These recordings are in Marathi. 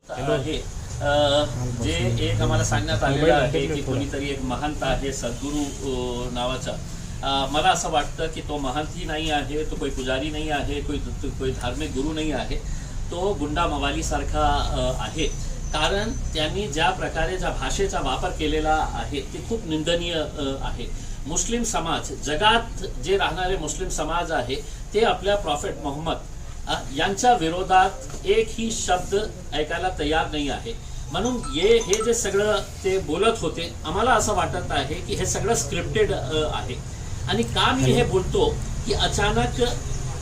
आहे जे एक आम्हाला सांगण्यात आलेलं आहे की कोणीतरी एक महंत आहे सद्गुरू नावाचा। मला असं वाटतं की तो महंतही नाही आहे, तो कोई पुजारी नाही आहे, कोई धार्मिक गुरु नाही आहे, तो गुंडा मवाली सारखा आहे। कारण त्यांनी ज्या प्रकारे ज्या भाषेचा वापर केलेला आहे ते खूप निंदनीय आहे। मुस्लिम समाज, जगात जे राहणारे मुस्लिम समाज आहे ते आपल्या प्रॉफेट मोहम्मद यांच्या विरोधात एकही शब्द ऐकायला तयार नाही आहे। म्हणून हे जे सगळं ते बोलत होते, आम्हाला असं वाटत आहे की हे सगळं स्क्रिप्टेड आहे। आणि का मी हे बोलतो की अचानक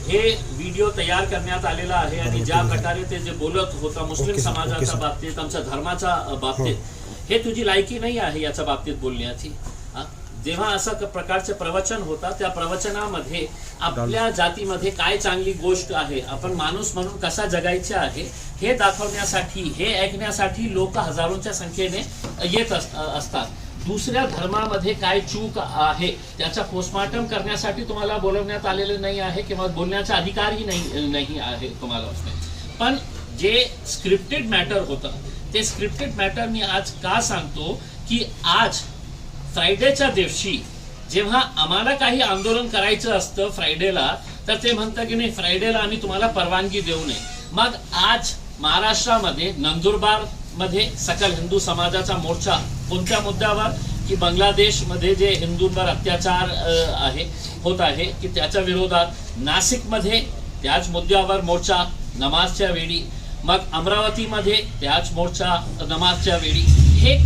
हे व्हिडिओ तयार करण्यात आलेला आहे आणि ज्या प्रकारे ते जे बोलत होता मुस्लिम समाजाच्या बाबतीत, आमच्या धर्माच्या बाबतीत, हे तुझी लायकी नाही आहे याच्या बाबतीत बोलण्याची। जेव्हा असं प्रकारचे प्रवचन होता त्या प्रवचनामध्ये आपल्या जातीमध्ये काय चांगली गोष्ट आहे, आपण माणूस म्हणून कसा जगायचे आहे हे दाखवण्यासाठी, हे ऐकण्यासाठी लोक हजारोंच्या संख्येने येत असतात। दुसऱ्या धर्मामध्ये काय चूक आहे त्याचा पोस्टमॉर्टम करण्यासाठी तुम्हाला बोलवण्यात आलेले नाही आहे किंवा बोलण्याचा अधिकारही नाही आहे तुम्हाला उसने। पण जे स्क्रिप्टेड मॅटर होतं ते स्क्रिप्टेड मॅटर मी आज का सांगतो की आज फ्रायडेच्या दिवशी जेव्हा आम्हाला काही आंदोलन करायचं असतं फ्रायडेला, तर ते म्हणतात की नाही फ्रायडेला आम्ही तुम्हाला परवानगी देऊ नये। मग आज महाराष्ट्रामध्ये नंदुरबार मध्ये सकल हिंदू समाजाचा मोर्चा कोणत्या मुद्द्यावर की बांगलादेशमध्ये जे हिंदूंवर अत्याचार होत आहे की त्याच्या विरोधात, नाशिकमध्ये त्याच मुद्द्यावर मोर्चा नमाजच्या वेळी, मग अमरावतीमध्ये त्याच मोर्चा नमाजच्या वेळी। हे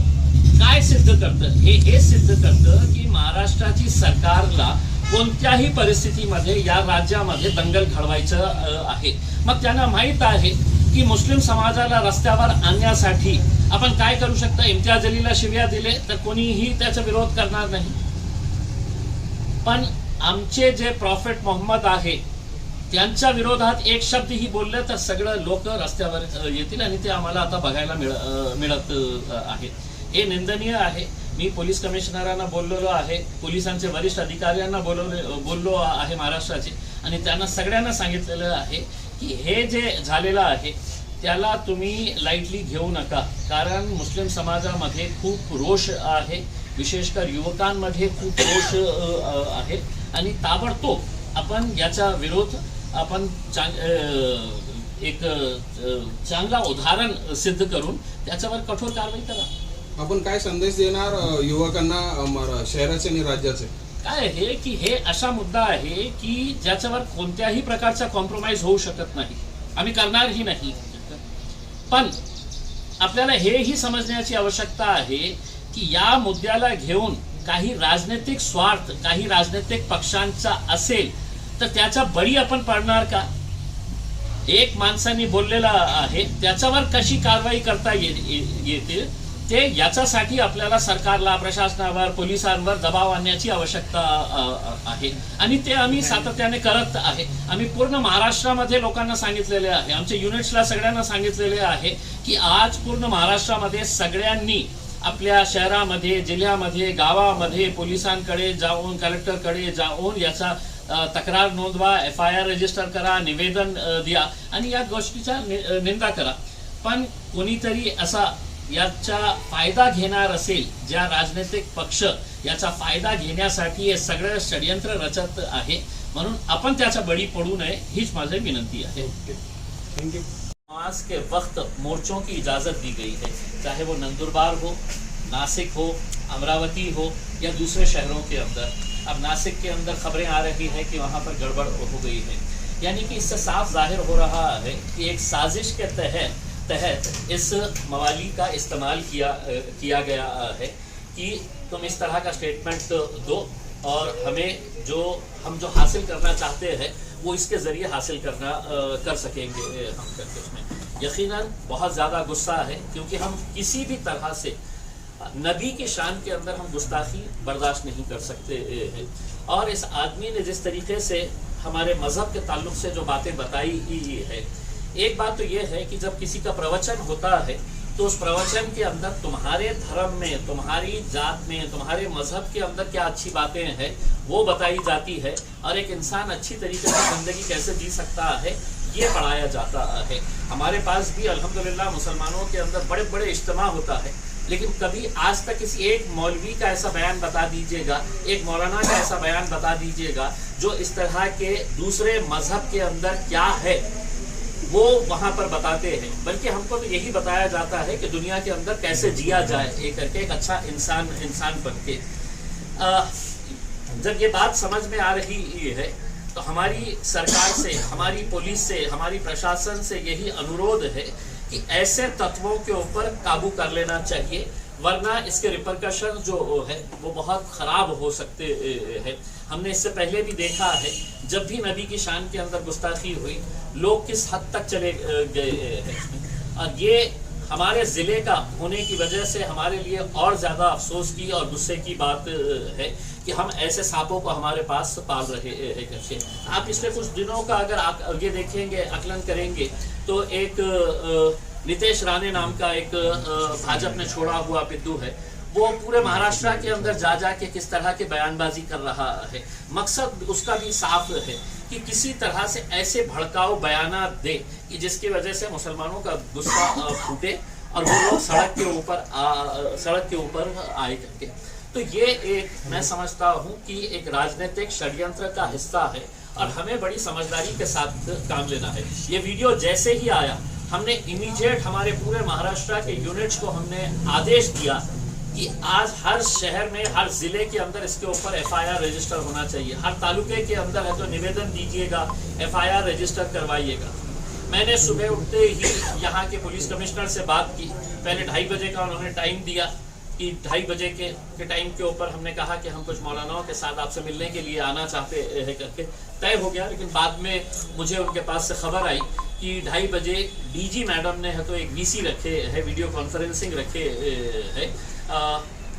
काय सिद्ध करतं? हे सिद्ध करतं की महाराष्ट्राची सरकारला कोणत्याही परिस्थितीमध्ये या राज्यामध्ये दंगल घडवायचं आहे। मग त्यांना माहित आहे की मुस्लिम समाजाला रस्त्यावर आणण्यासाठी आपण काय करू शकता, इम्तियाज अलीला शिव्या दिले तर कोणीही त्याचा विरोध करणार नाही। पण आमचे जे प्रॉफेट मोहम्मद आहे त्यांच्या विरोधात एक शब्दही बोलले तर सगळं लोक रस्त्यावर येतील आणि ते आम्हाला आता बघायला मिळत आहे। हे निंदनीय आहे। मी पोलीस कमिशनरांना बोललेलो आहे, पोलिसांचे वरिष्ठ अधिकाऱ्यांना बोललो आहे महाराष्ट्राचे, आणि त्यांना सगळ्यांना सांगितलेलं आहे की हे जे झालेलं आहे त्याला तुम्ही लाईटली घेऊ नका। कारण मुस्लिम समाजामध्ये खूप रोष आहे, विशेषकर युवकांमध्ये खूप रोष आहे, आणि ताबडतोब आपण याचा विरोध आपण एक चांगला उदाहरण सिद्ध करून त्याच्यावर कठोर कारवाई करा। आपण काय संदेश देणार युवकांना शहराचे आणि राज्याचे? काय आहे की हे असा मुद्दा आहे की ज्याच्यावर कोणत्याही प्रकारचा कॉम्प्रोमाइज होऊ शकत नाही, आम्ही करणारही नाही। पण आपल्याला हेही समजण्याची आवश्यकता आहे की या मुद्द्याला घेऊन काही राजनैतिक स्वार्थ, काही राजनैतिक पक्षांचा असेल तर त्याचा बळी आपण पडणार का? एक माणसाने बोललेला आहे त्याच्यावर कशी कारवाई करता येते ते याच्यासाठी आपल्याला सरकारला, प्रशासनावर, पोलिसांवर दबाव आणण्याची आवश्यकता आहे, आणि ते आम्ही सातत्याने करत आहे। आम्ही पूर्ण महाराष्ट्रामध्ये लोकांना सांगितलेले आहे, आमच्या युनिट्सला सगळ्यांना सांगितलेले आहे की आज पूर्ण महाराष्ट्रामध्ये सगळ्यांनी आपल्या शहरामध्ये, जिल्ह्यामध्ये, गावामध्ये पोलिसांकडे जाऊन, कलेक्टरकडे जाऊन याचा तक्रार नोंदवा, FIR रजिस्टर करा, निवेदन द्या आणि या गोष्टीचा निंदा करा। पण कोणीतरी असा याचा फायदा घेणार असेल, ज्या राजनैतिक पक्ष याचा फायदा घेण्यासाठी हे सगळं षडयंत्र रचत आहे, म्हणून आपण त्याचा बळी पडू नये हीच माझी विनंती आहे। थँक्यू। नमाज के वक्त मोर्चों की इजाज़त दी गई है, चाहे वो नंदुरबार हो, नासिक हो, अमरावती हो या दूसरे शहरों के अंदर। अब नासिक के अंदर खबरें आ रही है कि वहाँ पर गड़बड़ हो गई है, यानी कि इससे साफ जाहिर हो रहा है कि एक साजिश के तहत इस मवाली का इस्तेमाल किया गया है कि तुम इस तरह का स्टेटमेंट दो और हम जो हासिल करना चाहते हैं वो इसके ज़रिए हासिल कर सकेंगे हम करके। उसमें यकीनन बहुत ज़्यादा गुस्सा है, क्योंकि हम किसी भी तरह से नबी की शान के अंदर हम गुस्ताखी बर्दाश्त नहीं कर सकते हैं। और इस आदमी ने जिस तरीके से हमारे मज़हब के ताल्लुक से जो बातें बताई है, एक बात तो ये है कि जब किसी का प्रवचन होता है तो उस प्रवचन के अंदर तुम्हारे धर्म में, तुम्हारी जात में, तुम्हारे मजहब के अंदर क्या अच्छी बातें हैं वो बताई जाती है, और एक इंसान अच्छी तरीके से जिंदगी कैसे जी सकता है ये पढ़ाया जाता है। हमारे पास भी अल्हम्दुलिल्लाह मुसलमानों के अंदर बड़े बड़े इज्तिमा होता है, लेकिन कभी आज तक किसी एक मौलवी का ऐसा बयान बता दीजिएगा, एक मौलाना का ऐसा बयान बता दीजिएगा जो इस तरह के दूसरे मजहब के अंदर क्या है वो वहां पर बताते हैं। बल्कि हमको तो यही बताया जाता है कि दुनिया के अंदर कैसे जिया जाए, एक करके एक अच्छा इंसान बन के। जब ये बात समझ में आ रही है तो हमारी सरकार से, हमारी पुलिस से, हमारी प्रशासन से यही अनुरोध है कि ऐसे तत्वों के ऊपर काबू कर लेना चाहिए, वरना इसके रिपरकशन जो है वो बहुत ख़राब हो सकते हैं। हमने इससे पहले भी देखा है, जब भी नबी की शान के अंदर गुस्ताखी हुई, लोग किस हद तक चले गए हैं। और ये हमारे ज़िले का होने की वजह से हमारे लिए और ज़्यादा अफसोस की और गुस्से की बात है कि हम ऐसे सांपों को हमारे पास पाल रहे हैं कैसे। आप पिछले कुछ दिनों का अगर आप ये देखेंगे, आकलन करेंगे, तो एक नितेश राणे नाम का एक भाजपा ने छोड़ा हुआ पिद्दू है, वो पूरे महाराष्ट्र के अंदर जा के किस तरह के बयानबाजी कर रहा है। मकसद उसका भी साफ है कि किसी तरह से ऐसे भड़काऊ बयानात दे कि जिसकी वजह से मुसलमानों का गुस्सा फूटे और वो लोग सड़क के ऊपर आए करके। तो ये एक, मैं समझता हूँ कि एक राजनीतिक षड्यंत्र का हिस्सा है और हमें बड़ी समझदारी के साथ काम लेना है। ये वीडियो जैसे ही आया, हमने इमीडिएट हमारे पूरे महाराष्ट्र के यूनिट्स को हमने आदेश दिया कि आज हर शहर में, हर जिले के अंदर इसके ऊपर एफआईआर रजिस्टर होना चाहिए। हर तालुके के अंदर है तो निवेदन दीजिएगा, एफआईआर रजिस्टर करवाइएगा। मैंने सुबह उठते ही यहाँ के पुलिस कमिश्नर से बात की। पहले 2:30 बजे का उन्होंने टाइम दिया कि 2:30 बजे के टाइम के ऊपर हमने कहा कि हम कुछ मौलानाओं के साथ आपसे मिलने के लिए आना चाहते हैं करके तय हो गया। लेकिन बाद में मुझे उनके पास से खबर आई कि 2:30 बजे डीजी मैडम ने है तो एक वीसी रखे है, वीडियो कॉन्फ्रेंसिंग रखे है,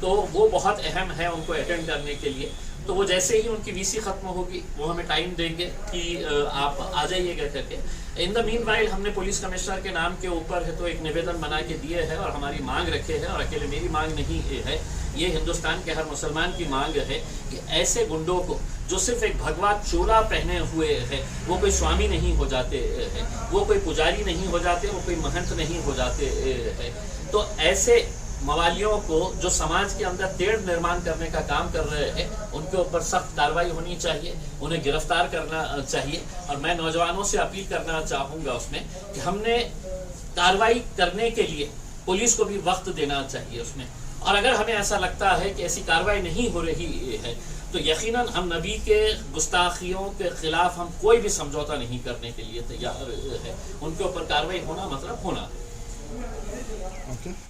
तो वो बहुत अहम है उनको अटेंड करने के लिए। तो वो जैसे ही उनकी वीसी खत्म होगी वो हमें टाइम देंगे कि आप आ जाइएगा करके। इन द मीन वाइल हमने पुलिस कमिश्नर के नाम के ऊपर है तो एक निवेदन बना के दिए है और हमारी मांग रखे हैं, और अकेले मेरी मांग नहीं है, ये हिंदुस्तान के हर मुसलमान की मांग है कि ऐसे गुंडों को जो सिर्फ एक भगवा चोला पहने हुए है, वो कोई स्वामी नहीं हो जाते हैं, वो कोई पुजारी नहीं हो जाते, वो कोई महंत नहीं हो जाते हैं। तो ऐसे मवालियों को जो समाज के अंदर तेढ़ निर्माण करने का काम कर रहे हैं, उनके ऊपर सख्त कार्रवाई होनी चाहिए, उन्हें गिरफ्तार करना चाहिए। और मैं नौजवानों से अपील करना चाहूँगा उसमें कि हमने कार्रवाई करने के लिए पुलिस को भी वक्त देना चाहिए उसमें। और अगर हमें ऐसा लगता है कि ऐसी कार्रवाई नहीं हो रही है तो यकीनन हम नबी के गुस्ताखियों के खिलाफ हम कोई भी समझौता नहीं करने के लिए तैयार है। उनके ऊपर कार्रवाई होना मतलब होना है।